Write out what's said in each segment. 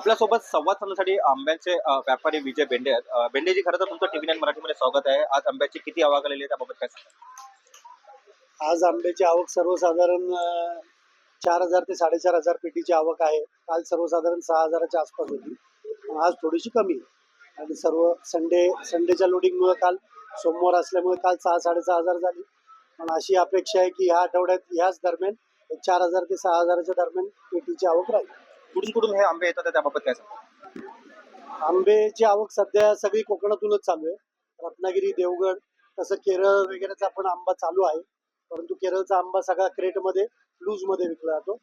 आपल्यासोबत संवाद साधण्यासाठी आंब्याचे व्यापारी विजय बेंडे आहेत. बेंडेजी, खरं तर तुमचं टीव्ही 9 मराठीमध्ये स्वागत आहे. आज आंब्याची किती आवक आलेली आहे त्याबाबत काय सांगा? आज आंब्याची आवक सर्वसाधारण 4,000 ते 4,500 पेटीची आवक आहे. काल सर्वसाधारण 6,000च्या आसपास होती. पण आज थोडीशी कमी आहे. आणि सर्व संडेच्या लोडिंगमुळे काल सोमवार असल्यामुळे काल 6,000-6,500 झाली. पण अशी अपेक्षा आहे की ह्या आठवड्यात ह्याच दरम्यान 4,000 ते 6,000च्या दरम्यान पेटीची आवक राहील. कुठून कुठून हे आंबे येतात त्याबाबत काय सांगा? आंब्याची आवक सध्या सगळी कोकणातूनच चालू आहे. रत्नागिरी, देवगड, तसं केरळ वगैरेचा पण आंबा चालू आहे. परंतु केरळचा आंबा सगळा क्रेटमध्ये लूजमध्ये विकला जातो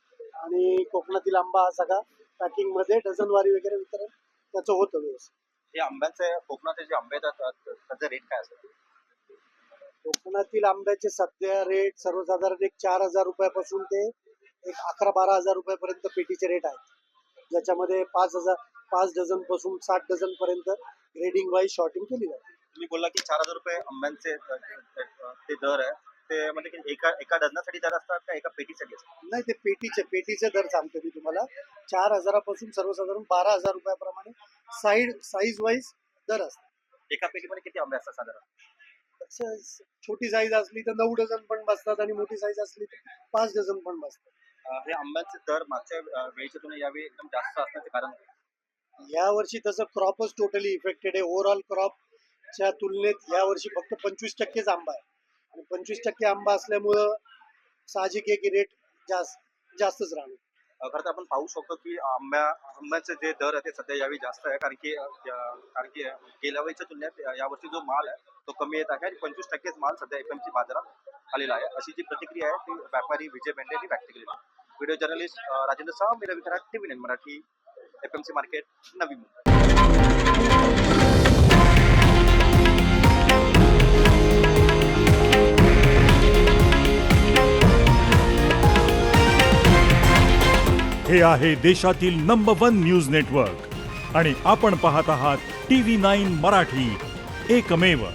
आणि कोकणातील आंबा हा सगळा पॅकिंगमध्ये डझनवारी वगैरे वितरण त्याचं होतं व्यवस्थित. हे आंब्यांचे कोकणाचे जे आंबे येतात त्याचे रेट काय असतात? कोकणातील आंब्याचे सध्या रेट सर्वसाधारण एक 4,000 रुपयापासून ते एक 11-12,000 रुपयापर्यंत पेटीचे रेट आहेत. ज्याच्यामध्ये 5 डझन पासून 60 डझन पर्यंत ग्रेडिंग वाईज शॉर्टिंग केली जाते. तुम्ही बोलला की 4,000 रुपये आंब्यांचे ते दर आहे. ते म्हणजे की एका डझनासाठी दर असतात का एका पेटीसाठी असतात? नाही, ते पेटीचे दर सांगतो मी तुम्हाला. 4,000 पासून सर्वसाधारण 12,000 रुपयाप्रमाणे साईज वाईज दर असतात. एका पेटीमध्ये किती आंबे असतात साधारण? तसं छोटी साईज असली तर 9 डझन पण बसतात आणि मोठी साईज असली तर 5 डझन पण बसतात. हे आंब्यांचे दर मागच्या वेळेच्या तुलनेत यावेळी एकदम जास्त असण्याचे कारण काय? यावर्षी तसं क्रॉपच टोटली इफेक्टेड आहे. ओव्हरऑल क्रॉपच्या तुलनेत यावर्षी फक्त 25%च आंबा आहे आणि 25% आंबा असल्यामुळं साहजिक आहे की रेट जास्तच राहणार. खरं तर आपण पाहू शकतो की आंब्याचे जे दर आहे ते सध्या यावेळी जास्त आहे, कारण की गेल्या वेळीच्या तुलनेत यावर्षी जो माल आहे तो कमी येत आहे आणि 25%च माल सध्या FMC बाजारात आलेला आहे. अशी जी प्रतिक्रिया आहे ती व्यापारी विजय बेंडे यांनी व्यक्त केली आहे. व्हिडिओ जर्नलिस्ट राजेंद्र शाह, मी Ravi Kharat, TV 9 Marathi, FMC market, Navi Mumbai. हे आहे देशातील नंबर 1 न्यूज नेटवर्क आणि आपण पाहत आहात टीव्ही 9 मराठी, एकमेव.